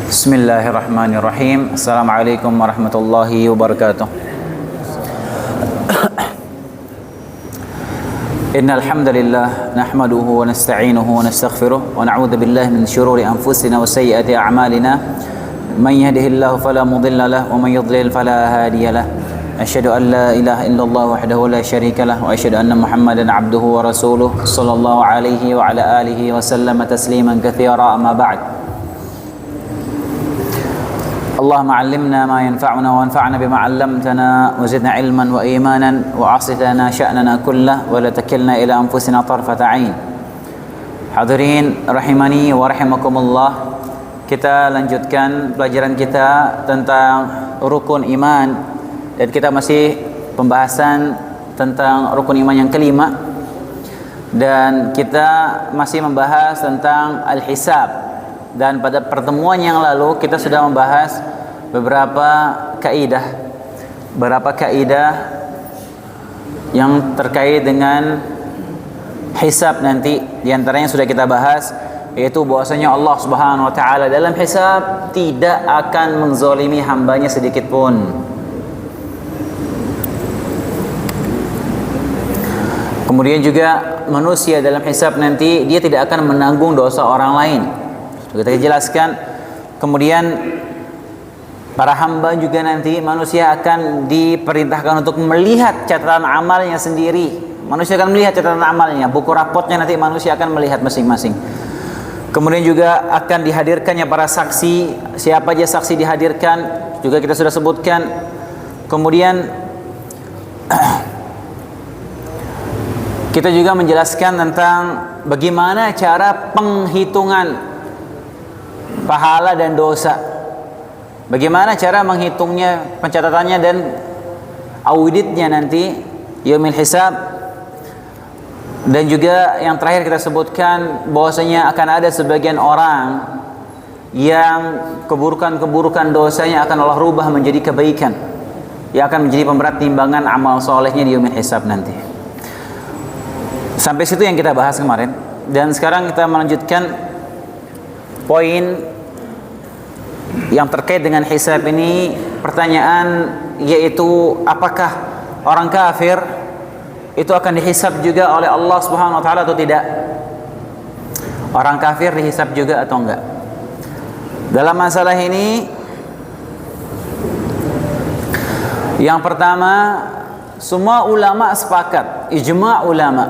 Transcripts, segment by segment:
Bismillahirrahmanirrahim. Assalamualaikum warahmatullahi wabarakatuh. Innal hamdalillah nahmaduhu wa nasta'inuhu wa nastaghfiruh wa na'udzu billahi min shururi anfusina wa sayyiati a'malina. Man yahdihillahu fala mudilla lahu wa man yudlil fala hadiya lahu. Asyhadu an la ilaha illallah wahdahu la syarika lahu wa asyhadu anna Muhammadan 'abduhu wa rasuluh sallallahu alaihi wa ala alihi wa sallama tasliman katsira. Amma ba'd. اللهم علمنا ما ينفعنا وانفعنا بما علمتنا وزدنا علما وإيمانا وأصلح لنا شأننا كله ولا تكلنا إلى أنفسنا طرفة عين. Hadirin rahimani wa rahimakumullah. Kita lanjutkan pelajaran kita tentang rukun iman, dan kita masih pembahasan tentang rukun iman yang kelima, dan kita masih membahas tentang al-hisab. Dan pada pertemuan yang lalu kita sudah membahas beberapa kaidah yang terkait dengan hisab nanti. Di antaranya sudah kita bahas, yaitu bahwasanya Allah Subhanahu wa taala dalam hisab tidak akan menzalimi hambanya sedikit pun. Kemudian juga manusia dalam hisab nanti dia tidak akan menanggung dosa orang lain. Kita jelaskan. Kemudian para hamba juga nanti manusia akan diperintahkan untuk melihat catatan amalnya sendiri. Manusia akan melihat catatan amalnya, buku rapotnya nanti manusia akan melihat masing-masing. Kemudian juga akan dihadirkannya para saksi, siapa aja saksi dihadirkan juga kita sudah sebutkan. Kemudian kita juga menjelaskan tentang bagaimana cara penghitungan pahala dan dosa. Bagaimana cara menghitungnya, pencatatannya dan auditnya nanti yaumil hisab. Dan juga yang terakhir kita sebutkan bahwasanya akan ada sebagian orang yang keburukan-keburukan dosanya akan Allah rubah menjadi kebaikan, yang akan menjadi pemberat timbangan amal solehnya di yaumil hisab nanti. Sampai situ yang kita bahas kemarin. Dan sekarang kita melanjutkan poin yang terkait dengan hisab ini. Pertanyaan yaitu, apakah orang kafir itu akan dihisab juga oleh Allah Subhanahu wa taala atau tidak? Orang kafir dihisab juga atau enggak? Dalam masalah ini, yang pertama, semua ulama sepakat, ijma' ulama,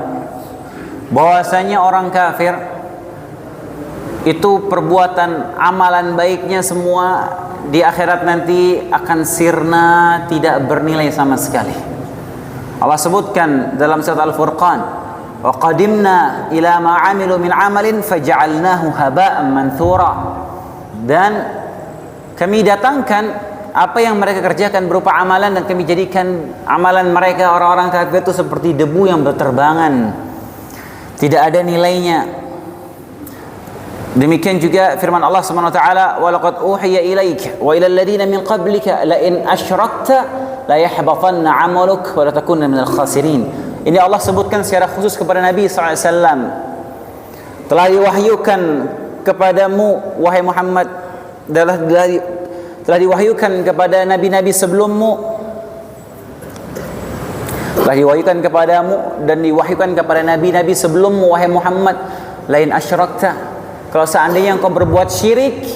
bahwasanya orang kafir itu perbuatan amalan baiknya semua di akhirat nanti akan sirna, tidak bernilai sama sekali. Allah sebutkan dalam surat Al-Furqan, wa qadimna ila ma 'amilu min 'amalin faj'alnahu haba'an manthura. Dan kami datangkan apa yang mereka kerjakan berupa amalan, dan kami jadikan amalan mereka orang-orang kafir itu seperti debu yang berterbangan, tidak ada nilainya. Demikian juga firman Allah Subhanahu wa taala, wa laqad uhiya ilaika wa ila alladziina min qablika la in asyrakta la yahbatanna 'amaluk wa la takunanna minal khasirin. Ini Allah sebutkan secara khusus kepada Nabi sallallahu alaihi wasallam. Telah diwahyukan kepadamu wahai Muhammad, telah diwahyukan kepada nabi-nabi sebelummu, telah diwahyukan kepadamu dan diwahyukan kepada nabi-nabi sebelummu wahai Muhammad, la in asyrakta, kalau seandainya engkau berbuat syirik,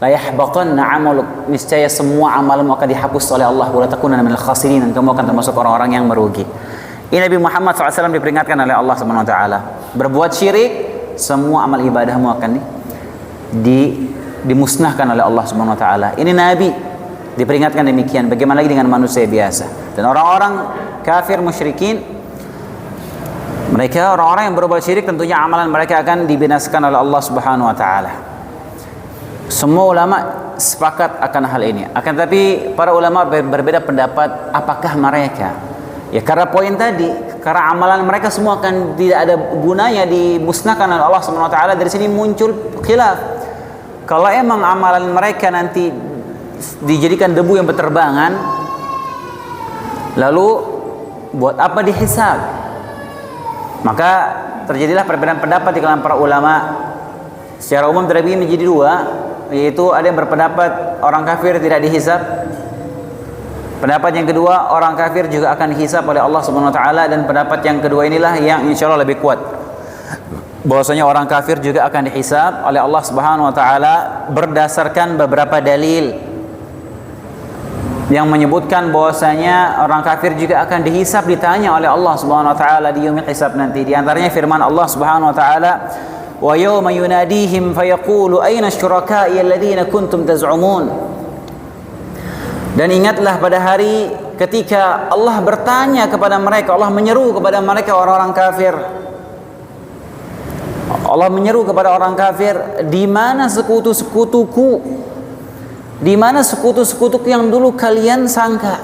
la yahbatanna 'amaluk, niscaya semua amalmu akan dihapus oleh Allah, wa la takunanna minal khasirin, dan kamu akan termasuk orang-orang yang merugi. Ini Nabi Muhammad SAW diperingatkan oleh Allah Subhanahu wa taala. Berbuat syirik, semua amal ibadahmu akan dimusnahkan oleh Allah Subhanahu wa taala. Ini Nabi diperingatkan demikian, bagaimana lagi dengan manusia biasa. Dan orang-orang kafir musyrikin, mereka orang-orang yang berbuat syirik, tentunya amalan mereka akan dibinasakan oleh Allah Subhanahu wa taala. Semua ulama sepakat akan hal ini. Akan tapi para ulama berbeda pendapat apakah mereka, ya karena poin tadi, karena amalan mereka semua akan tidak ada gunanya, dimusnahkan oleh Allah Subhanahu wa taala. Dari sini muncul khilaf. Kalau emang amalan mereka nanti dijadikan debu yang berterbangan, lalu buat apa dihisab? Maka terjadilah perbedaan pendapat di kalangan para ulama. Secara umum terbagi menjadi dua, yaitu ada yang berpendapat orang kafir tidak dihisab. Pendapat yang kedua, orang kafir juga akan dihisab oleh Allah Subhanahu wa taala, dan pendapat yang kedua inilah yang insyaallah lebih kuat. Bahwasanya orang kafir juga akan dihisab oleh Allah Subhanahu wa taala berdasarkan beberapa dalil yang menyebutkan bahwasanya orang kafir juga akan dihisab, ditanya oleh Allah Subhanahu wa taala di yaumil hisab nanti. Di antaranya firman Allah Subhanahu wa taala, "Wa yauma yunadihim fayaqulu aina syuraka'i alladziina kuntum taz'umun." Dan ingatlah pada hari ketika Allah bertanya kepada mereka, Allah menyeru kepada mereka orang-orang kafir. Allah menyeru kepada orang kafir, di mana sekutu-sekutuku? Di mana sekutu-sekutuku yang dulu kalian sangka?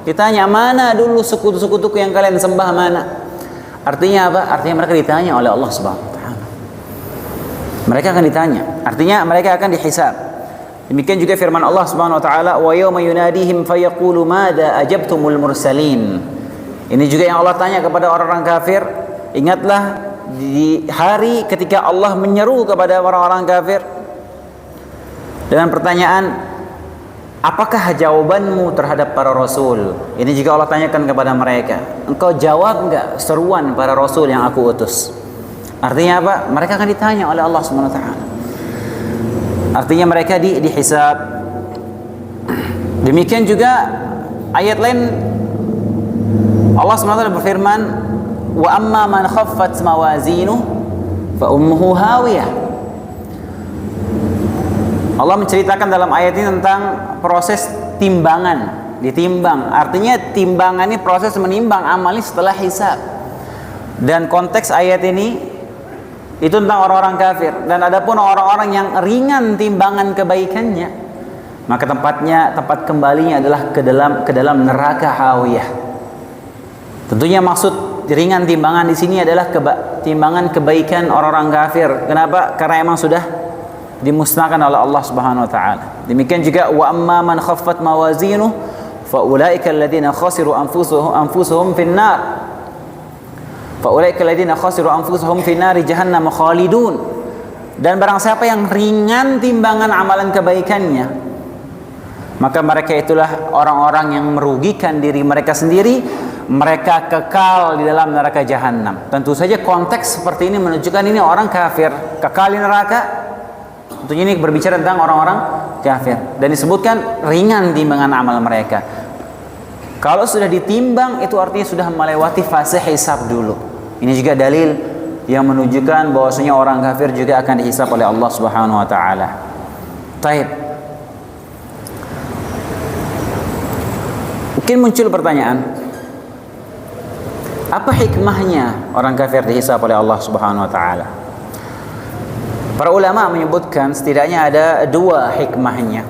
Ditanya, mana dulu sekutu-sekutuku yang kalian sembah, mana? Artinya apa? Artinya mereka ditanya oleh Allah Subhanahu wa taala. Mereka akan ditanya. Artinya mereka akan dihisab. Demikian juga firman Allah Subhanahu wa taala, "Wa yauma yunadihim fayaqulu madza ajabtumul mursalin." Ini juga yang Allah tanya kepada orang-orang kafir. Ingatlah di hari ketika Allah menyeru kepada orang-orang kafir dengan pertanyaan, apakah jawabanmu terhadap para rasul? Ini jika Allah tanyakan kepada mereka, engkau jawab enggak seruan para rasul yang aku utus? Artinya apa? Mereka akan ditanya oleh Allah Subhanahu wa taala. Artinya mereka dihisab. Demikian juga ayat lain Allah Subhanahu wa taala berfirman, wa amma man khaffat mawazinu fa ummuhu hawiyah. Allah menceritakan dalam ayat ini tentang proses timbangan, ditimbang. Artinya timbangan ini proses menimbang amal ini setelah hisab. Dan konteks ayat ini itu tentang orang-orang kafir. Dan adapun orang-orang yang ringan timbangan kebaikannya, maka tempat kembalinya adalah ke dalam neraka hawiyah. Tentunya maksud ringan timbangan di sini adalah timbangan kebaikan orang-orang kafir. Kenapa? Karena emang sudah dimusnahkan oleh Allah Subhanahu wa taala. Demikian juga wa amma man khaffat mawazinuhu fa ulaika alladziina khasiru anfusahum fin nar. Fa ulaika alladziina khasiru anfusahum fin nar jahannam khalidun. Dan barang siapa yang ringan timbangan amalan kebaikannya, maka mereka itulah orang-orang yang merugikan diri mereka sendiri, mereka kekal di dalam neraka jahanam. Tentu saja konteks seperti ini menunjukkan ini orang kafir kekal di neraka. Tentunya ini berbicara tentang orang-orang kafir, dan disebutkan ringan timbangan amal mereka. Kalau sudah ditimbang itu artinya sudah melewati fase hisab dulu. Ini juga dalil yang menunjukkan bahwasanya orang kafir juga akan dihisab oleh Allah Subhanahu wa taala. Baik. Mungkin muncul pertanyaan, apa hikmahnya orang kafir dihisab oleh Allah Subhanahu wa taala? Para ulama menyebutkan setidaknya ada dua hikmahnya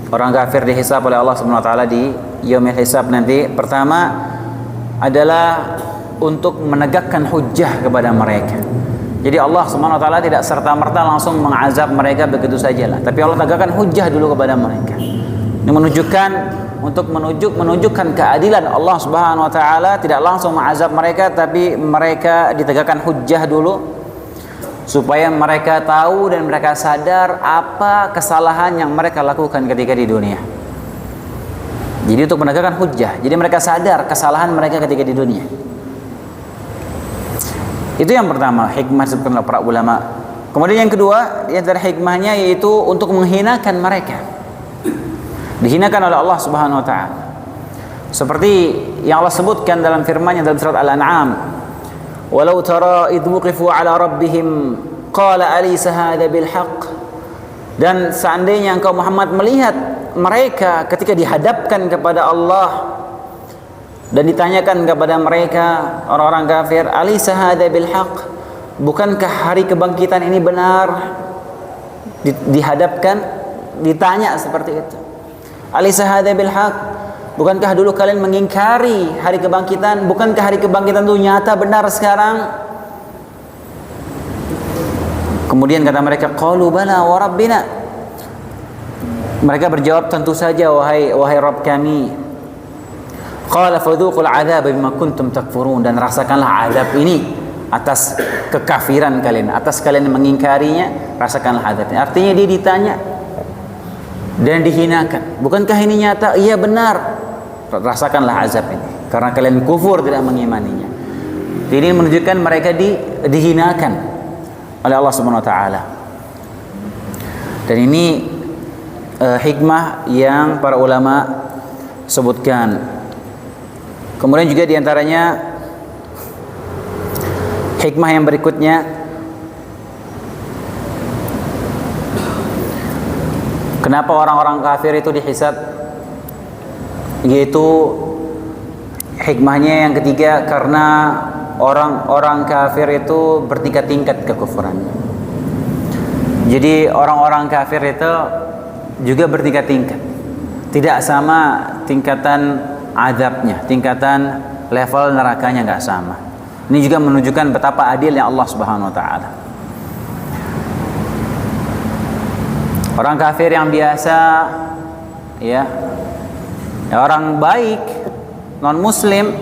orang kafir dihisab oleh Allah Subhanahu wa taala di yaumil hisab nanti. Pertama adalah untuk menegakkan hujjah kepada mereka. Jadi Allah Subhanahu wa taala tidak serta-merta langsung mengazab mereka begitu sajalah, tapi Allah tegakkan hujjah dulu kepada mereka. Ini menunjukkan menunjukkan keadilan Allah Subhanahu wa taala, tidak langsung mengazab mereka, tapi mereka ditegakkan hujjah dulu supaya mereka tahu dan mereka sadar apa kesalahan yang mereka lakukan ketika di dunia. Jadi untuk menegakkan hujjah, jadi mereka sadar kesalahan mereka ketika di dunia. Itu yang pertama, hikmah disebutkan oleh para ulama. Kemudian yang kedua, di antara hikmahnya yaitu untuk menghinakan mereka. Dihinakan oleh Allah Subhanahu wa taala. Seperti yang Allah sebutkan dalam firman-Nya dalam surat Al-An'am, "Walau tara idh wuqifu 'ala rabbihim qala alaysa hadha bil haqq." Dan seandainya engkau Muhammad melihat mereka ketika dihadapkan kepada Allah dan ditanyakan kepada mereka orang-orang kafir, "Alaysa hadha bil haqq?" Bukankah hari kebangkitan ini benar? Dihadapkan, ditanya seperti itu. "Alaysa hadha bil haqq?" Bukankah dulu kalian mengingkari hari kebangkitan? Bukankah hari kebangkitan itu nyata benar sekarang? Kemudian kata mereka, qalu bala wa rabbina. Mereka berjawab, tentu saja wahai Rabb kami. Qala fadhuqul 'adzaba bima kuntum takfurun, dan rasakanlah azab ini atas kekafiran kalian, atas kalian mengingkarinya, rasakanlah azabnya. Artinya dia ditanya dan dihinakan. Bukankah ini nyata? Iya benar. Rasakanlah azab ini karena kalian kufur, tidak mengimaninya. Ini menunjukkan mereka dihinakan oleh Allah Subhanahu wa taala. Dan ini hikmah yang para ulama sebutkan. Kemudian juga diantaranya hikmah yang berikutnya, kenapa orang-orang kafir itu dihisab, yaitu hikmahnya yang ketiga, karena orang-orang kafir itu bertingkat-tingkat kekufurannya. Jadi orang-orang kafir itu juga bertingkat-tingkat, tidak sama tingkatan azabnya, tingkatan level nerakanya nggak sama. Ini juga menunjukkan betapa adilnya Allah Subhanahu wa taala. Orang kafir yang biasa, ya orang baik, non muslim,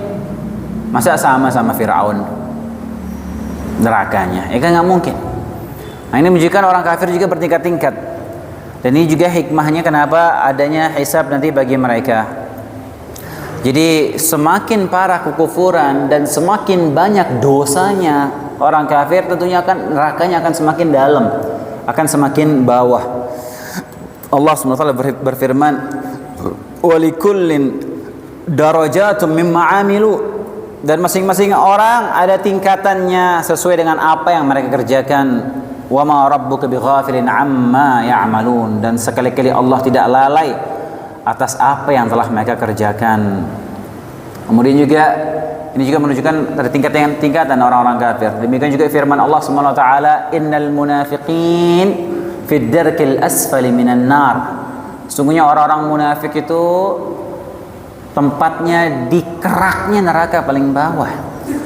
masa sama Firaun nerakanya? Ya kan nggak mungkin. Nah, ini menunjukkan orang kafir juga bertingkat-tingkat. Dan ini juga hikmahnya kenapa adanya hisab nanti bagi mereka. Jadi semakin parah kekufuran dan semakin banyak dosanya orang kafir, tentunya akan nerakanya akan semakin dalam, akan semakin bawah. Allah SWT berfirman, "Walikullin darajatun mimma 'amilu." Dan masing-masing orang ada tingkatannya sesuai dengan apa yang mereka kerjakan. Wa ma rabbuka bighafilin amma ya'malun, dan sekali-kali Allah tidak lalai atas apa yang telah mereka kerjakan. Kemudian juga ini juga menunjukkan dari tingkatan orang-orang kafir. Demikian juga firman Allah Subhanahu wa taala, "Innal munafiqin fid darkil asfali minan nar." Sungguhnya orang-orang munafik itu tempatnya di keraknya neraka paling bawah.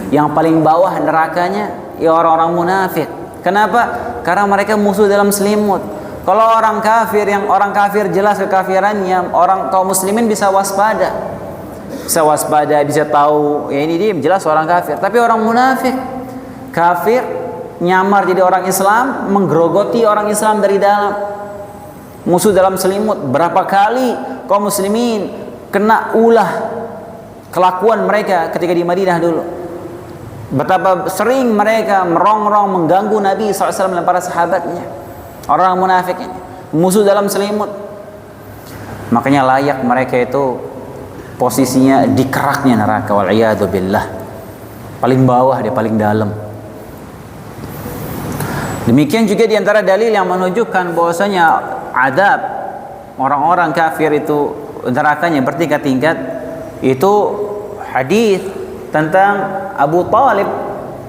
Yang paling bawah nerakanya ya orang-orang munafik. Kenapa? Karena mereka musuh dalam selimut. Kalau orang kafir, yang orang kafir jelas kekafirannya, orang kaum muslimin bisa waspada. Bisa tahu ya ini dia jelas orang kafir. Tapi orang munafik, kafir nyamar jadi orang Islam, menggerogoti orang Islam dari dalam. Musuh dalam selimut. Berapa kali kaum muslimin kena ulah kelakuan mereka ketika di Madinah dulu. Betapa sering mereka merongrong, mengganggu Nabi SAW dan para sahabatnya. Orang munafik ini musuh dalam selimut. Makanya layak mereka itu posisinya di keraknya neraka, wal'iyadu billah. Paling bawah, dia paling dalam. Demikian juga diantara dalil yang menunjukkan bahwasanya adab orang-orang kafir itu nerakanya bertingkat-tingkat, itu hadis tentang Abu Talib,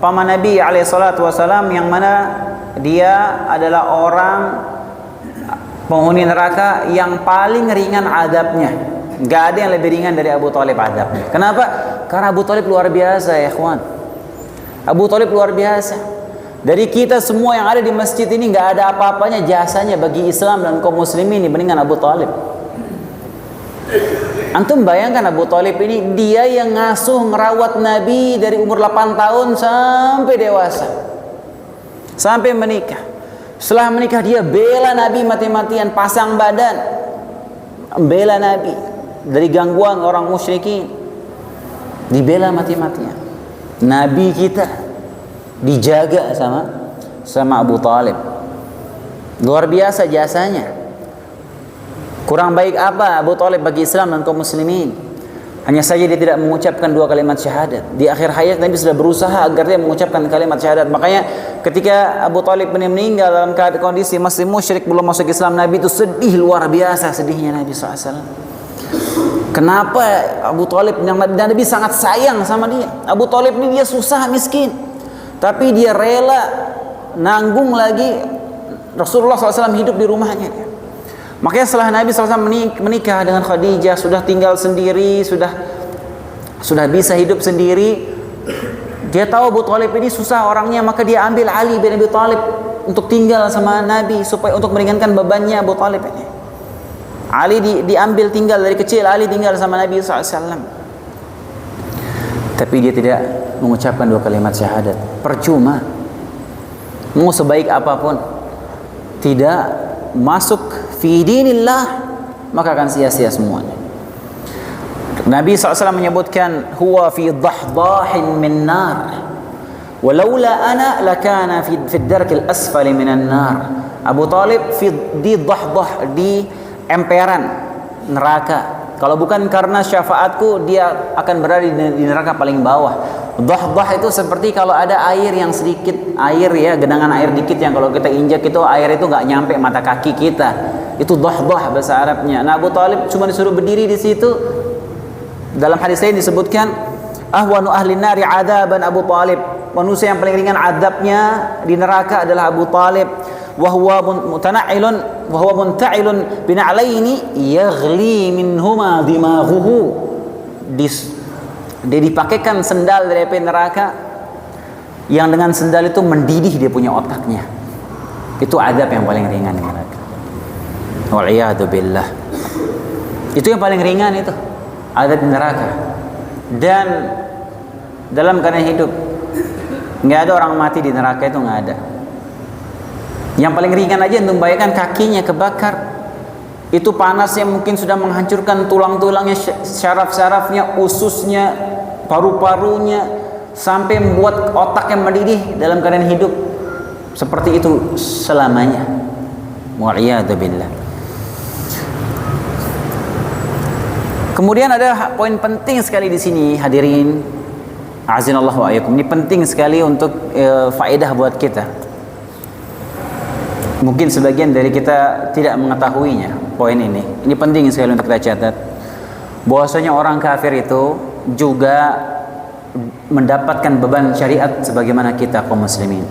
paman Nabi SAW, yang mana dia adalah orang penghuni neraka yang paling ringan adabnya. Gak ada yang lebih ringan dari Abu Talib adabnya. Kenapa? Karena Abu Talib luar biasa ya ikhwan. Abu Talib luar biasa. Dari kita semua yang ada di masjid ini gak ada apa-apanya jasanya bagi Islam dan kaum muslimin dibandingkan Abu Talib. Antum bayangkan Abu Talib ini, dia yang ngasuh ngerawat Nabi dari umur 8 tahun sampai dewasa, sampai menikah. Setelah menikah dia bela Nabi mati-matian, pasang badan bela Nabi dari gangguan orang musyrikin, dibela mati-matian. Nabi kita dijaga sama Abu Talib. Luar biasa jasanya. Kurang baik apa Abu Talib bagi Islam dan kaum muslimin? Hanya saja dia tidak mengucapkan 2 kalimat syahadat. Di akhir hayat Nabi sudah berusaha agar dia mengucapkan kalimat syahadat. Makanya ketika Abu Talib meninggal dalam kondisi masih musyrik, belum masuk Islam, Nabi itu sedih luar biasa, sedihnya Nabi SAW. Kenapa Abu Talib, dan Nabi sangat sayang sama dia. Abu Talib ini dia susah, miskin, tapi dia rela nanggung lagi Rasulullah SAW hidup di rumahnya. Makanya setelah Nabi SAW menikah dengan Khadijah, sudah tinggal sendiri, sudah bisa hidup sendiri, dia tahu Abu Talib ini susah orangnya, maka dia ambil Ali bin Abi Talib untuk tinggal sama Nabi, supaya untuk meringankan bebannya Abu Talib ini. Ali diambil tinggal dari kecil, Ali tinggal sama Nabi SAW. tapi dia tidak mengucapkan dua kalimat syahadat, percuma. Mau sebaik apapun, tidak masuk fi dinillah, maka akan sia-sia semuanya. Nabi SAW menyebutkan, huwa fi dahdahin min nar, walaula ana lakana fi darkil asfali minan nar. Abu Talib di dahdah, di emperan neraka. Kalau bukan karena syafaatku, dia akan berada di neraka paling bawah. Dahdah itu seperti kalau ada air yang sedikit, air ya, genangan air dikit yang kalau kita injak itu air itu nggak nyampe mata kaki kita. Itu dahdah bahasa Arabnya. Nah, Abu Talib cuma disuruh berdiri di situ. Dalam hadis lain disebutkan, ahwanu ahli nari adaban Abu Talib. Manusia yang paling ringan adabnya di neraka adalah Abu Talib. Wahwa munta'ilun bina'laini yaghli minhuma dimaghuhu. Dia dipakaikan sendal dari api neraka yang dengan sendal itu mendidih dia punya otaknya. Itu adab yang paling ringan di neraka. Wal'iyadu billah. Itu yang paling ringan itu, adab di neraka. Dan dalam keadaan hidup nggak ada orang mati di neraka, itu nggak ada. Yang paling ringan aja untuk membayangkan kakinya kebakar, itu panasnya mungkin sudah menghancurkan tulang-tulangnya, syaraf-syarafnya, ususnya, paru-parunya, sampai membuat otaknya mendidih dalam keadaan hidup. Seperti itu selamanya. Wa'iyadu billah. Kemudian ada poin penting sekali di sini, hadirin azinallahu wa iyyakum. Ini penting sekali untuk faedah buat kita. Mungkin sebagian dari kita tidak mengetahuinya poin ini. Ini penting sekali untuk kita catat. Bahwasanya orang kafir itu juga mendapatkan beban syariat sebagaimana kita kaum muslimin.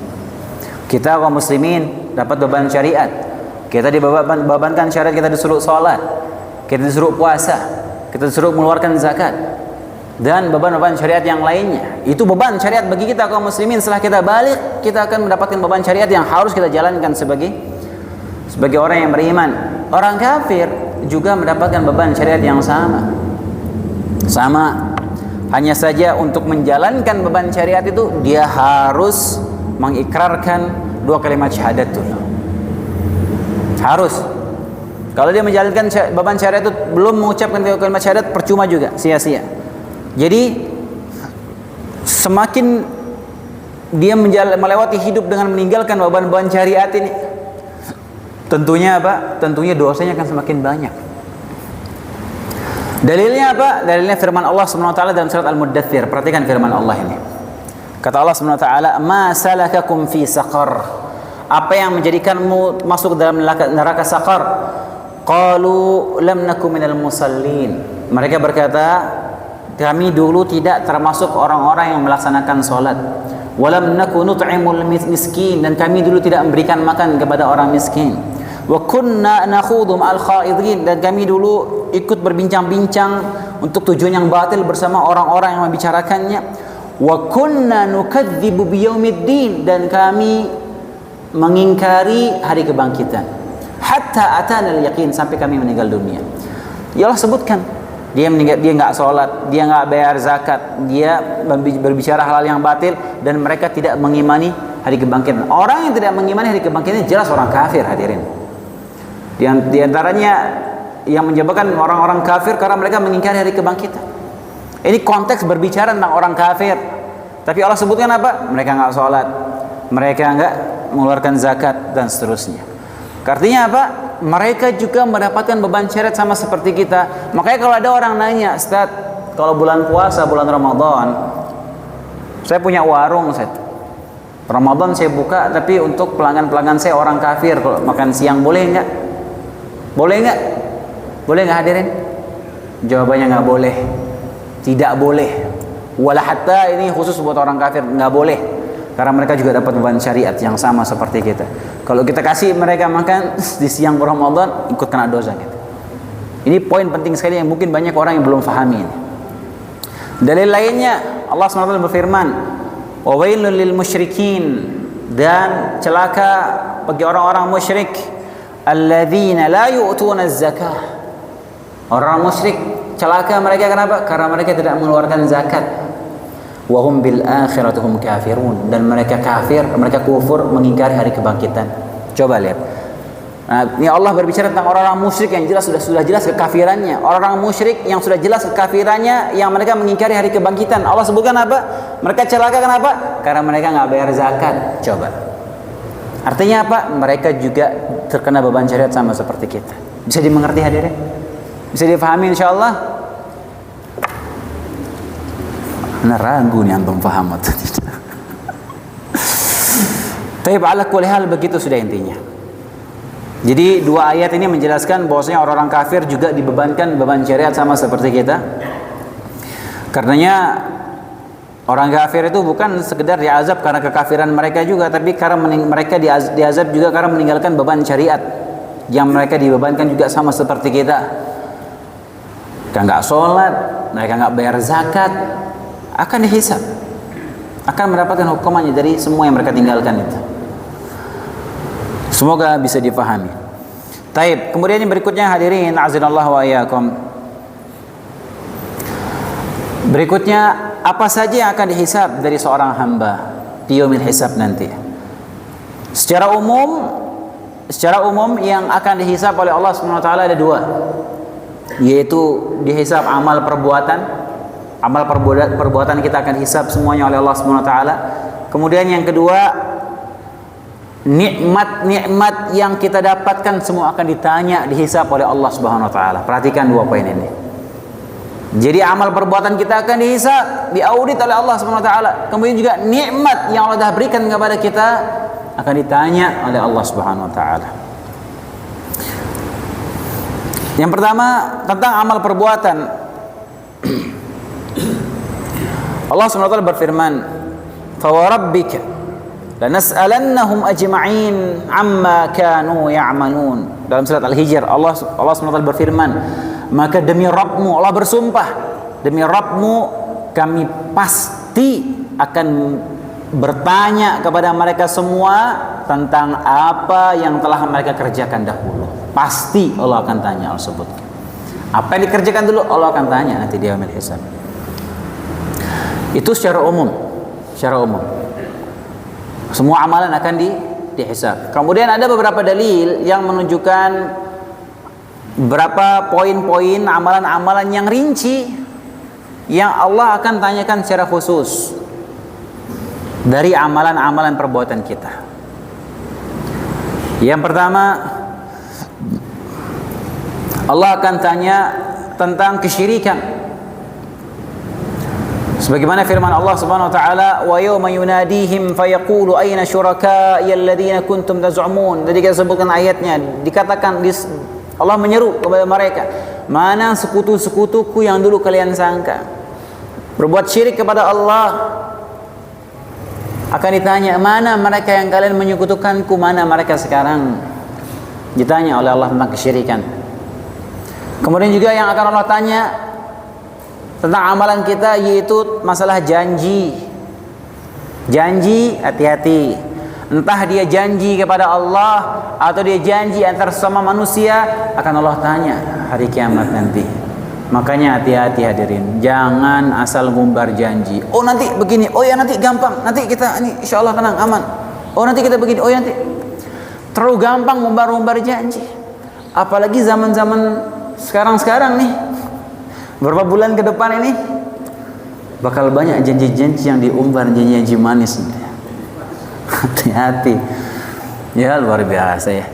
Kita kaum muslimin dapat beban syariat. Kita dibebankan syariat, kita disuruh salat, kita disuruh puasa, kita disuruh mengeluarkan zakat, dan beban-beban syariat yang lainnya. Itu beban syariat bagi kita kaum muslimin. Setelah kita balik, kita akan mendapatkan beban syariat yang harus kita jalankan sebagai orang yang beriman. Orang kafir juga mendapatkan beban syariat yang sama. Hanya saja untuk menjalankan beban syariat itu dia harus mengikrarkan dua kalimat syahadat dulu. Harus. Kalau dia menjalankan beban syariat itu belum mengucapkan dua kalimat syahadat, percuma juga, sia-sia. Jadi semakin dia melewati hidup dengan meninggalkan beban-beban syariat ini, tentunya apa? Tentunya dosanya akan semakin banyak. Dalilnya apa? Dalilnya firman Allah Subhanahu wa taala dalam surat Al-Muddatsir. Perhatikan firman Allah ini. Kata Allah Subhanahu wa taala, "Ma salakakum fi saqar?" Apa yang menjadikanmu masuk dalam neraka saqar? Qalu lam nakum minal musallin. Mereka berkata, kami dulu tidak termasuk orang-orang yang melaksanakan salat. Walam naku nut'imul miskin, dan kami dulu tidak memberikan makan kepada orang miskin. Wa kunna nakhudhu ma'al khaidin, dan kami dulu ikut berbincang-bincang untuk tujuan yang batil bersama orang-orang yang membicarakannya. Wa kunna nukadzibu biyaumiddin, dan kami mengingkari hari kebangkitan. Hatta atana al-yaqin, sampai kami meninggal dunia. Ya Allah sebutkan, dia meninggal, dia enggak salat, dia enggak bayar zakat, dia berbicara hal yang batil, dan mereka tidak mengimani hari kebangkitan. Orang yang tidak mengimani hari kebangkitan jelas orang kafir, hadirin. Di antaranya yang menyebabkan orang-orang kafir karena mereka mengingkari hari kebangkitan. Ini konteks berbicara tentang orang kafir. Tapi Allah sebutkan apa? Mereka enggak salat, mereka enggak mengeluarkan zakat, dan seterusnya. Artinya apa? Mereka juga mendapatkan beban syariat sama seperti kita. Makanya kalau ada orang nanya, Ustaz, kalau bulan puasa, bulan Ramadan, saya punya warung, Ustaz. Ramadan saya buka, tapi untuk pelanggan-pelanggan saya orang kafir, kalau makan siang boleh enggak? Boleh enggak? Boleh enggak, hadirin? Jawabannya enggak boleh. Tidak boleh. Wala hatta, ini khusus buat orang kafir, enggak boleh. Karena mereka juga dapat beban syariat yang sama seperti kita. Kalau kita kasih mereka makan di siang Ramadan, ikut kena dosa gitu. Ini poin penting sekali yang mungkin banyak orang yang belum fahami ini. Dalil lainnya, Allah SWT berfirman, "Wa wailul lil musyrikin," dan celaka bagi orang-orang musyrik, alladzina la yu'tuna az-zakah. Orang musyrik celaka mereka kenapa? Karena mereka tidak mengeluarkan zakat. wa hum bil akhirati hum kafirun, dan mereka kafir, mereka kufur, mengingkari hari kebangkitan. Coba lihat. Nah, ini Allah berbicara tentang orang-orang musyrik yang jelas sudah jelas kekafirannya. Orang-orang musyrik yang sudah jelas kekafirannya, yang mereka mengingkari hari kebangkitan. Allah sebutkan apa? Mereka celaka kenapa? Karena mereka nggak bayar zakat. Coba. Artinya apa? Mereka juga terkena beban syariat sama seperti kita. Bisa dimengerti hadirin? Bisa difahami insyaallah? Nah, ragu nih antum paham atau tidak. Tapi ala kulli hal begitu sudah intinya. Jadi dua ayat ini menjelaskan bahwasanya orang-orang kafir juga dibebankan beban syariat sama seperti kita. Karenanya orang kafir itu bukan sekedar diazab karena kekafiran mereka juga, tapi karena mereka diazab juga karena meninggalkan beban syariat yang mereka dibebankan juga sama seperti kita. Mereka nggak sholat, mereka nggak bayar zakat, akan dihisab, akan mendapatkan hukumannya dari semua yang mereka tinggalkan itu. Semoga bisa dipahami. Taib. Kemudian yang berikutnya hadirin azinallahu wa iyyakum. Berikutnya, apa saja yang akan dihisab dari seorang hamba di yaumil hisab nanti? Secara umum yang akan dihisab oleh Allah Subhanahu wa taala ada dua. Yaitu dihisab amal perbuatan. Amal perbuatan kita akan hisab semuanya oleh Allah Subhanahu wa taala. Kemudian yang kedua, nikmat-nikmat yang kita dapatkan semua akan ditanya, dihisab oleh Allah Subhanahu wa taala. Perhatikan dua poin ini. Jadi amal perbuatan kita akan dihisab, diaudit oleh Allah Subhanahu wa taala. Kemudian juga nikmat yang Allah dah berikan kepada kita akan ditanya oleh Allah Subhanahu wa taala. Yang pertama tentang amal perbuatan. Allah Subhanahu wa taala berfirman, "Fa wa rabbika lanas'alannahum ajma'in amma kanu ya'malun." Dalam surat Al-Hijr Allah SWT berfirman, maka demi Rabbmu, Allah bersumpah, demi Rabbmu kami pasti akan bertanya kepada mereka semua tentang apa yang telah mereka kerjakan dahulu. Pasti Allah akan tanya. Allah sebutkan apa yang dikerjakan dulu, Allah akan tanya nanti di yaumil hisab. Itu secara umum. Semua amalan akan dihisab. Kemudian ada beberapa dalil yang menunjukkan berapa poin-poin amalan-amalan yang rinci yang Allah akan tanyakan secara khusus dari amalan-amalan perbuatan kita. Yang pertama, Allah akan tanya tentang kesyirikan. Sebagaimana firman Allah Subhanahu wa taala, "Wa yawma yunadihim fayaqulu ayna syuraka'i alladziina kuntum taz'umun." Jadi kita sebutkan ayatnya, dikatakan Allah menyeru kepada mereka, "Mana sekutu-sekutuku yang dulu kalian sangka berbuat syirik kepada Allah?" Akan ditanya, "Mana mereka yang kalian menyekutukanku? Mana mereka sekarang?" Ditanya oleh Allah tentang kesyirikan. Kemudian juga yang akan Allah tanya tentang amalan kita, yaitu masalah janji. Janji, hati-hati. Entah dia janji kepada Allah atau dia janji antar sesama manusia, akan Allah tanya hari kiamat nanti. Makanya hati-hati hadirin, jangan asal ngumbar janji. Oh nanti begini, oh ya nanti gampang, nanti kita ini insya Allah tenang aman. Oh nanti kita begini, oh ya nanti. Terlalu gampang ngumbar-ngumbar janji. Apalagi zaman-zaman sekarang nih. Beberapa bulan ke depan ini bakal banyak janji-janji yang diumbar, janji-janji manis. Hati-hati. Ya luar biasa ya.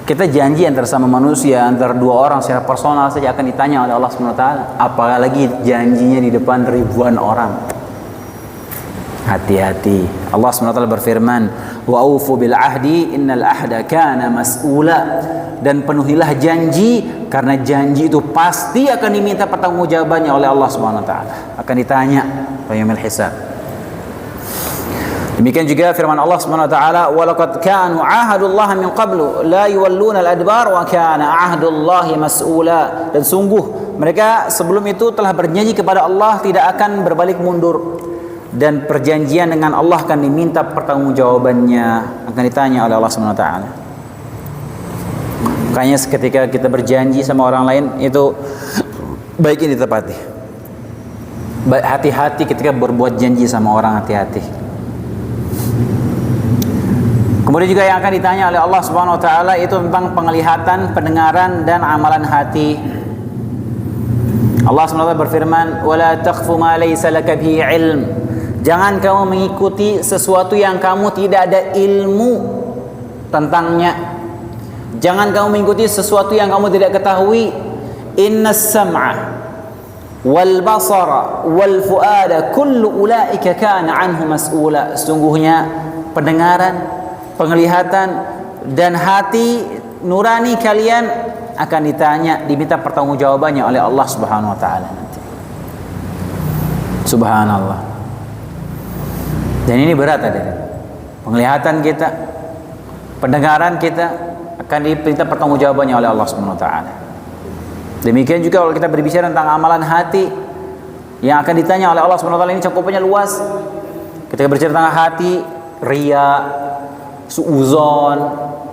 Kita janji antar sama manusia, antar dua orang secara personal saja akan ditanya oleh Allah SWT. Apalagi janjinya di depan ribuan orang. Hati-hati. Allah SWT berfirman, "Wa aufu bil ahdi innal ahda kana mas'ula." Dan penuhilah janji, karena janji itu pasti akan diminta pertanggungjawabannya oleh Allah Subhanahu wa taala. Akan ditanya pada yaumil hisab. Demikian juga firman Allah Subhanahu wa taala, "Wa laqad kanu 'ahadullah min qablu la yuwalluna al-adbar wa kana 'ahdullahi mas'ula." Dan sungguh mereka sebelum itu telah berjanji kepada Allah tidak akan berbalik mundur, dan perjanjian dengan Allah akan diminta pertanggungjawabannya, akan ditanya oleh Allah Subhanahu wa taala. Makanya ketika kita berjanji sama orang lain itu baik ini ditepati. Hati-hati ketika berbuat janji sama orang, hati-hati. Kemudian juga yang akan ditanya oleh Allah Subhanahu wa taala itu tentang penglihatan, pendengaran dan amalan hati. Allah Subhanahu wa taala berfirman, "Wala taqfu ma laysa laka bihi ilm." Jangan kamu mengikuti sesuatu yang kamu tidak ada ilmu tentangnya. Jangan kamu mengikuti sesuatu yang kamu tidak ketahui. Innas sam'a wal basara wal fuada kullu ulaika kana anhu mas'ula. Sungguhnya pendengaran, penglihatan dan hati nurani kalian akan ditanya, diminta pertanggungjawabannya oleh Allah Subhanahu wa taala nanti. Subhanallah. Dan ini berat ada. Penglihatan kita, pendengaran kita akan diminta pertanggungjawabannya oleh Allah Subhanahu wa taala. Demikian juga kalau kita berbicara tentang amalan hati yang akan ditanya oleh Allah Subhanahu wa taala, ini cakupannya luas. Ketika berbicara tentang hati, riya, suuzon,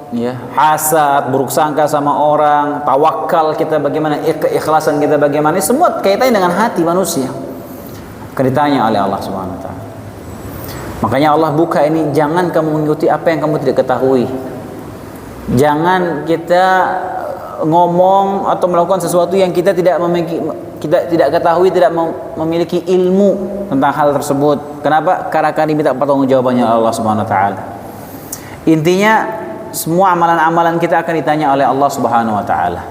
ya, hasad, buruk sangka sama orang, tawakal kita bagaimana, keikhlasan kita bagaimana, ini semua kaitannya dengan hati manusia. Akan ditanya oleh Allah Subhanahu wa taala. Makanya Allah buka ini, jangan kamu mengikuti apa yang kamu tidak ketahui. Jangan kita ngomong atau melakukan sesuatu yang kita tidak memiliki, kita tidak ketahui, tidak memiliki ilmu tentang hal tersebut. Kenapa? Karena akan diminta pertanggungjawabannya Allah Subhanahu wa taala. Intinya semua amalan-amalan kita akan ditanya oleh Allah Subhanahu wa taala.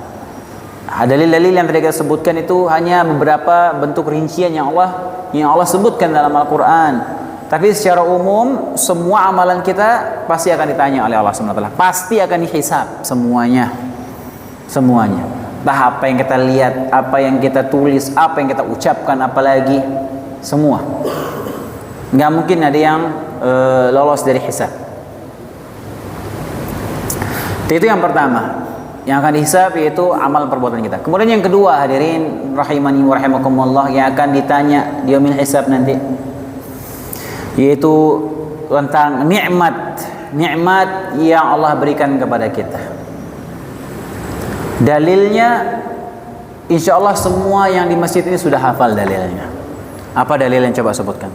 Dalil-dalil yang tadi kita sebutkan itu hanya beberapa bentuk rincian yang Allah sebutkan dalam Al-Qur'an. Tapi secara umum semua amalan kita pasti akan ditanya oleh Allah Subhanahu wa taala. Pasti akan dihisab semuanya. Semuanya. Entah apa yang kita lihat, apa yang kita tulis, apa yang kita ucapkan, apalagi semua. Nggak mungkin ada yang lolos dari hisab. Itu yang pertama, yang akan dihisab yaitu amal perbuatan kita. Kemudian yang kedua, hadirin rahimani wa rahimakumullah, yang akan ditanya di yaumil hisab nanti, yaitu tentang nikmat yang Allah berikan kepada kita. Dalilnya, insya Allah semua yang di masjid ini sudah hafal dalilnya. Apa dalil yang coba sebutkan?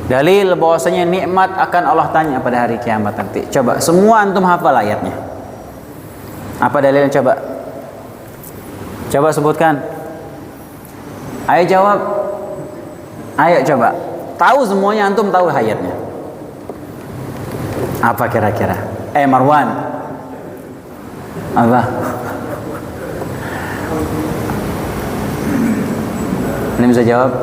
Dalil bahwasanya nikmat akan Allah tanya pada hari kiamat nanti. Coba semua antum hafal ayatnya. Apa dalilnya coba? Coba sebutkan. Ayo jawab. Ayo coba. Tahu semuanya, antum tahu ayatnya. Apa kira-kira? Marwan. Apa? Ini bisa jawab?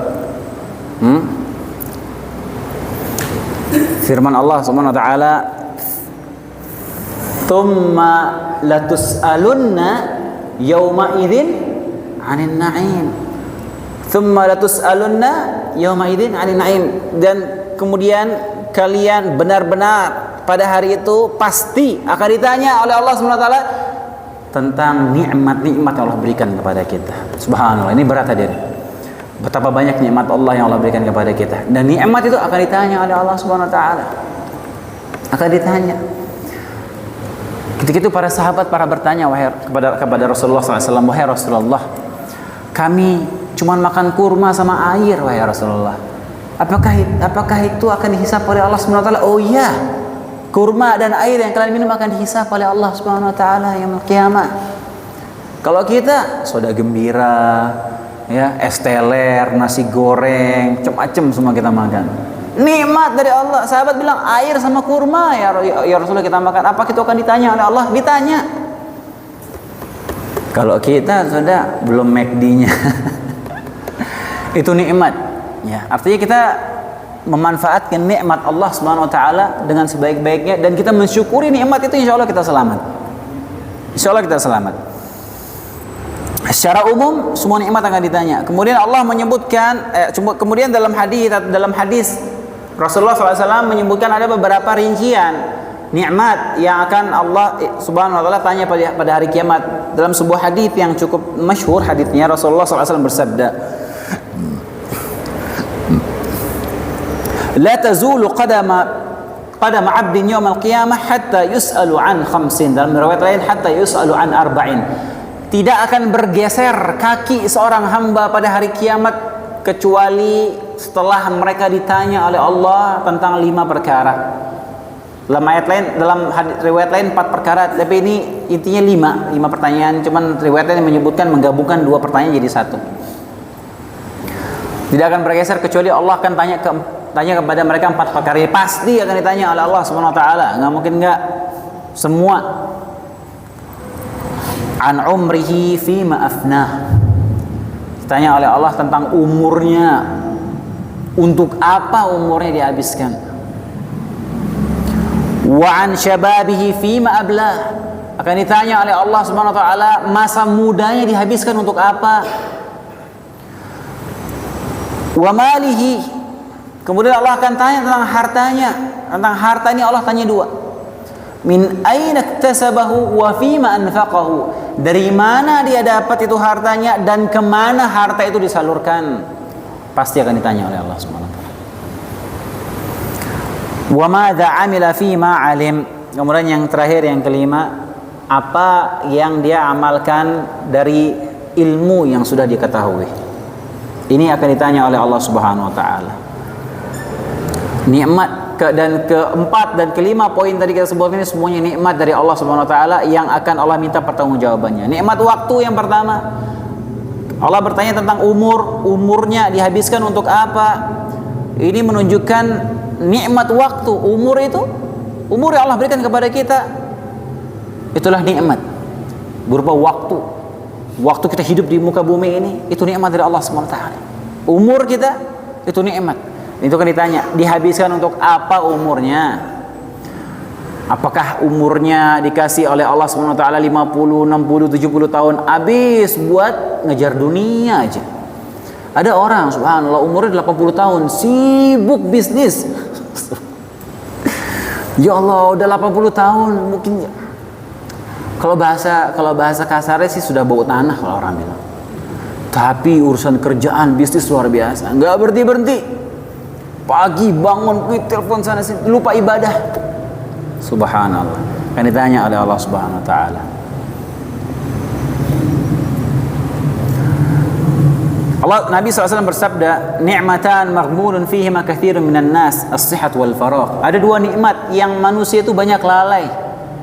Firman Allah Subhanahu wa taala, "Tsumma latus'alunna yawma idzin 'anil na'im." Tsumma latus'alunna yawma idzin 'anil na'im. Dan kemudian kalian benar-benar pada hari itu pasti akan ditanya oleh Allah Subhanahu wa taala tentang nikmat-nikmat yang Allah berikan kepada kita. Subhanallah, ini berat hadirin. Betapa banyak nikmat Allah yang Allah berikan kepada kita. Dan nikmat itu akan ditanya oleh Allah Subhanahu wa taala. Akan ditanya. Ketika itu para sahabat bertanya kepada Rasulullah SAW, "Wahai Rasulullah, kami cuma makan kurma sama air, wahai Rasulullah. Apakah itu akan dihisab oleh Allah Subhanahu wa taala?" "Oh iya. Kurma dan air yang kalian minum akan dihisab oleh Allah Subhanahu wa taala yaumul qiyamah." Kalau kita soda gembira, ya, es teler, nasi goreng, macam-macam semua kita makan. Nikmat dari Allah. Sahabat bilang, "Air sama kurma ya Rasulullah kita makan. Apa itu akan ditanya oleh Allah?" Ditanya. Kalau kita sudah belum McD-nya. Itu nikmat. Ya, artinya kita memanfaatkan nikmat Allah Subhanahu wa taala dengan sebaik-baiknya dan kita mensyukuri nikmat itu, insya Allah kita selamat. Insya Allah kita selamat. Secara umum semua nikmat akan ditanya. Kemudian Allah menyebutkan kemudian dalam hadis Rasulullah SAW menyebutkan ada beberapa rincian nikmat yang akan Allah Subhanahu wa taala tanya pada hari kiamat. Dalam sebuah hadis yang cukup masyhur, hadisnya Rasulullah SAW bersabda, "La tazulu qadama 'abdin yawm al-qiyamah hatta yus'alu an khamsin." Dalam riwayat lain, hatta yus'alu an arba'in. Tidak akan bergeser kaki seorang hamba pada hari kiamat kecuali setelah mereka ditanya oleh Allah tentang 5 perkara. Dalam ayat lain, riwayat lain 4 perkara, tapi ini intinya 5 pertanyaan. Cuman riwayat lain menyebutkan menggabungkan 2 pertanyaan jadi 1. Tidak akan bergeser kecuali Allah akan tanya kepada mereka 4 perkara. Ini pasti akan ditanya oleh Allah Subhanahu wa taala, enggak mungkin enggak. Semua. An umrihi fima afnah. Ditanya oleh Allah tentang umurnya, untuk apa umurnya dihabiskan. Wa an syababihi fima ablah, akan ditanya oleh Allah Subhanahu wa taala masa mudanya dihabiskan untuk apa. Wa malihi, kemudian Allah akan tanya tentang hartanya. Tentang harta ini Allah tanya 2. Min aina iktasabahu wa fima anfaqahu, dari mana dia dapat itu hartanya dan kemana harta itu disalurkan. Pasti akan ditanya oleh Allah Subhanahu wa taala. Wa madza amila fima alim, kemudian yang terakhir, yang kelima, apa yang dia amalkan dari ilmu yang sudah diketahui. Ini akan ditanya oleh Allah Subhanahu wa taala. Nikmat dan keempat dan kelima poin tadi kita sebutkan ini semuanya nikmat dari Allah Subhanahu wa taala yang akan Allah minta pertanggungjawabannya. Nikmat waktu yang pertama. Allah bertanya tentang umurnya dihabiskan untuk apa? Ini menunjukkan nikmat waktu. Umur yang Allah berikan kepada kita, itulah nikmat berupa waktu. Waktu kita hidup di muka bumi ini, itu nikmat dari Allah SWT. Umur kita itu nikmat. Itu kan ditanya, dihabiskan untuk apa umurnya? Apakah umurnya dikasih oleh Allah SWT 50, 60, 70 tahun habis buat ngejar dunia aja? Ada orang subhanallah umurnya 80 tahun sibuk bisnis. Ya Allah, udah 80 tahun mungkin kalau bahasa kasarnya sih sudah bau tanah kalau orang bilang. Tapi urusan kerjaan bisnis luar biasa, nggak berhenti. Pagi bangun, telepon sana sini, lupa ibadah. Subhanallah. Kan ditanya oleh Allah Subhanahu wa taala. Nabi SAW bersabda, ni'matan maghbunun fihima katsirun minan nas, as-sihat wal faragh. Ada 2 nikmat yang manusia itu banyak lalai.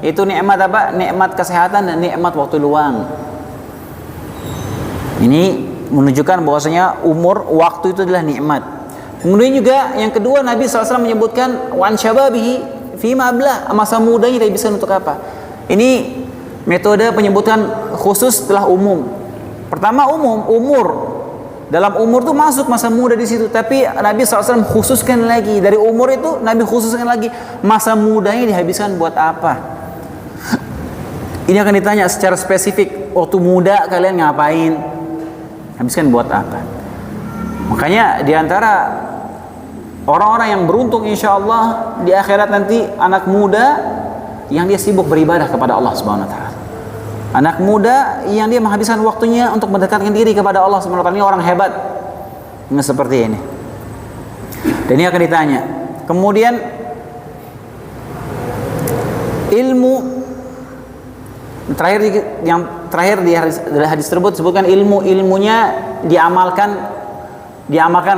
Itu nikmat apa? Nikmat kesehatan dan nikmat waktu luang. Ini menunjukkan bahwasanya waktu itu adalah nikmat. Kemudian juga yang kedua, Nabi SAW menyebutkan wan syababihi fima ablah, masa mudanya dihabiskan untuk apa? Ini metode penyebutan khusus setelah umum. Pertama umur. Dalam umur itu masuk masa muda di situ, tapi Nabi SAW khususkan lagi dari umur itu. Nabi khususkan lagi masa mudanya dihabiskan buat apa. Ini akan ditanya secara spesifik, waktu muda kalian ngapain, habiskan buat apa. Makanya diantara orang-orang yang beruntung insya Allah di akhirat nanti, anak muda yang dia sibuk beribadah kepada Allah Subhanahu wa taala. Anak muda yang dia menghabiskan waktunya untuk mendekatkan diri kepada Allah Subhanahu wa taala. Ini orang hebat. Ini seperti ini. Dan ini akan ditanya. Kemudian ilmu yang terakhir di hadis tersebut sebutkan ilmunya diamalkan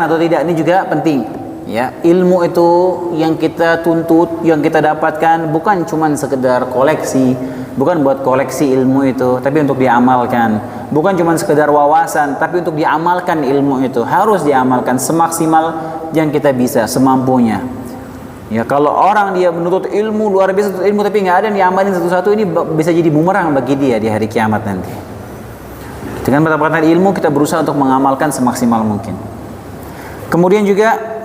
atau tidak, ini juga penting. Ya, ilmu itu yang kita tuntut, yang kita dapatkan bukan cuma sekedar koleksi, bukan buat koleksi ilmu itu, tapi untuk diamalkan. Bukan cuma sekedar wawasan, tapi untuk diamalkan ilmu itu. Harus diamalkan semaksimal yang kita bisa, semampunya. Ya, kalau orang dia menuntut ilmu luar biasa, ilmu tapi nggak ada yang diamalin satu-satu, ini bisa jadi bumerang bagi dia di hari kiamat nanti. Dengan mendapatkan ilmu, kita berusaha untuk mengamalkan semaksimal mungkin. Kemudian juga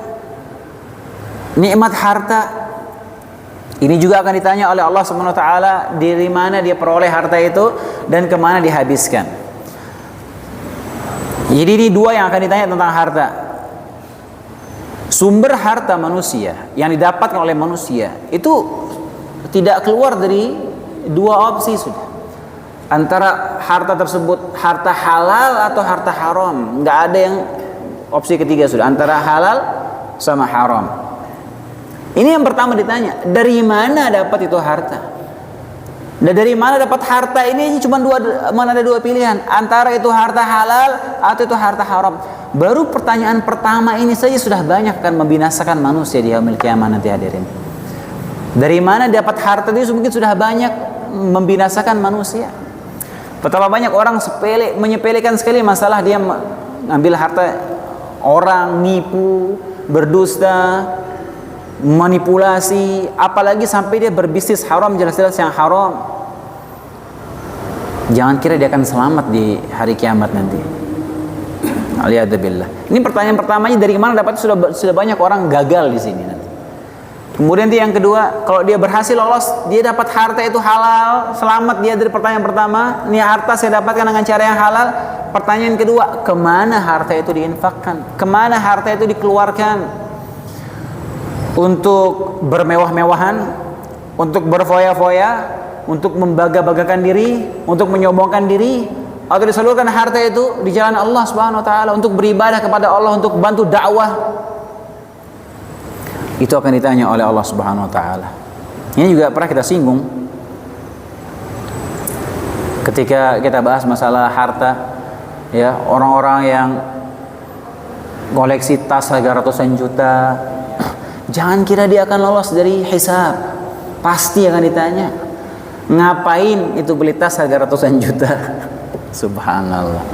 nikmat harta. Ini juga akan ditanya oleh Allah Subhanahu wa taala, dari mana dia peroleh harta itu dan kemana dihabiskan. Jadi ini 2 yang akan ditanya tentang harta. Sumber harta manusia yang didapatkan oleh manusia itu tidak keluar dari 2 opsi sudah. Antara harta tersebut harta halal atau harta haram. Nggak ada yang opsi ketiga sudah, antara halal sama haram. Ini yang pertama ditanya, dari mana dapat itu harta? Dan dari mana dapat harta ini cuma ada 2 pilihan, antara itu harta halal atau itu harta haram. Baru pertanyaan pertama ini saja sudah banyak akan membinasakan manusia di yaumil qiyamah nanti hadirin. Dari mana dapat harta itu mungkin sudah banyak membinasakan manusia. Betapa banyak orang menyepelekan sekali masalah dia mengambil harta orang, nipu, berdusta, manipulasi, apalagi sampai dia berbisnis haram, jelas-jelas yang haram. Jangan kira dia akan selamat di hari kiamat nanti. Aliyadzubillah. Ini pertanyaan pertamanya, dari mana dapat? Sudah banyak orang gagal di sini nanti. Kemudian yang kedua, kalau dia berhasil lolos, dia dapat harta itu halal, selamat dia dari pertanyaan pertama. Ini harta saya dapatkan dengan cara yang halal. Pertanyaan kedua, kemana harta itu diinfakkan? Kemana harta itu dikeluarkan? Untuk bermewah-mewahan, untuk berfoya-foya, untuk membangga-banggakan diri, untuk menyombongkan diri, atau disalurkan harta itu di jalan Allah Subhanahu wa taala untuk beribadah kepada Allah, untuk bantu dakwah. Itu akan ditanya oleh Allah Subhanahu wa taala. Ini juga pernah kita singgung ketika kita bahas masalah harta, ya, orang-orang yang koleksi tas harga ratusan juta, jangan kira dia akan lolos dari hisab. Pasti akan ditanya, ngapain itu beli tas harga ratusan juta? Subhanallah.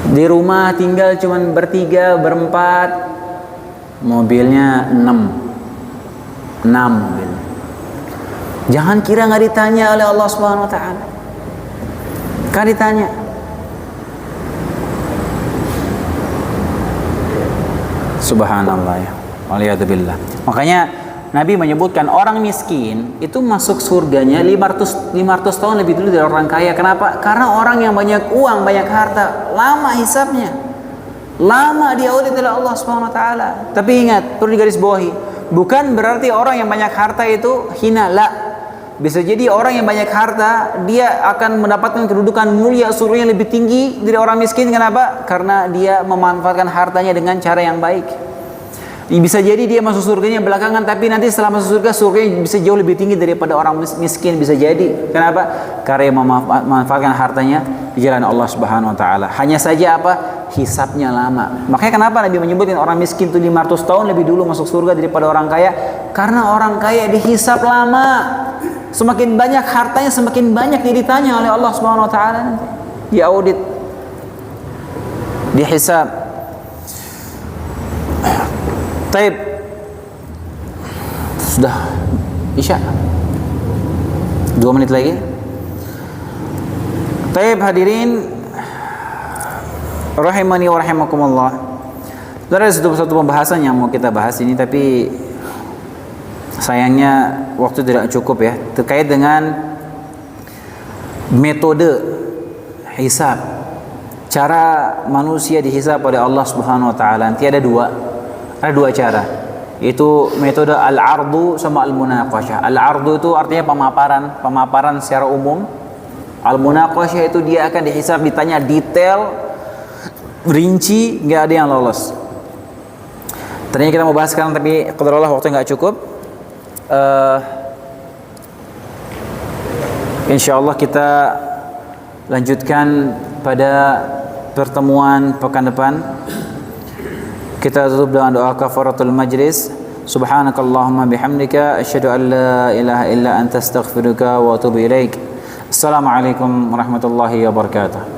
Di rumah tinggal cuman bertiga, berempat, mobilnya 6 mobil. Jangan kira nggak ditanya oleh Allah Subhanahu wa taala. Kan ditanya. Subhanallah ya. Waliyadzubillah. Makanya Nabi menyebutkan orang miskin itu masuk surganya 500 tahun lebih dulu dari orang kaya. Kenapa? Karena orang yang banyak uang, banyak harta, lama hisabnya, lama diaudit oleh Allah Subhanahu wa taala. Tapi ingat, perlu digarisbawahi, bukan berarti orang yang banyak harta itu hina, la. Bisa jadi orang yang banyak harta dia akan mendapatkan kedudukan mulia, surga yang lebih tinggi dari orang miskin. Kenapa? Karena dia memanfaatkan hartanya dengan cara yang baik. Bisa jadi dia masuk surganya belakangan, tapi nanti setelah masuk surga, surganya bisa jauh lebih tinggi daripada orang miskin. Bisa jadi. Kenapa? Karena dia memanfaatkan hartanya di jalan Allah Subhanahu wa taala. Hanya saja apa? Hisabnya lama. Makanya kenapa Nabi menyebutkan orang miskin itu 500 tahun lebih dulu masuk surga daripada orang kaya? Karena orang kaya dihisab lama. Semakin banyak hartanya, semakin banyak dia ditanya oleh Allah Subhanahu wa taala nanti. Diaudit. Dihisab. Taib, sudah Isya 2 menit lagi. Taib hadirin rahimani wa rahimakumullah. Ada satu pembahasan yang mau kita bahas ini, tapi sayangnya waktu tidak cukup ya, terkait dengan metode hisab, cara manusia dihisab oleh Allah Subhanahu wa taala. Nanti ada dua cara, itu metode al-ardu sama al-munaqasyah. Al-ardu itu artinya pemaparan secara umum. Al-munaqasyah itu dia akan dihisab, ditanya detail, rinci, nggak ada yang lolos. Ternyata kita mau bahas sekarang, tapi qadarullah waktu nggak cukup. Insyaallah kita lanjutkan pada pertemuan pekan depan. Kita tutup dengan doa kafaratul majlis. Subhanakallahumma bihamdika asyhadu an la ilaha illa anta astaghfiruka wa atubu ilaik. Assalamualaikum warahmatullahi wabarakatuh.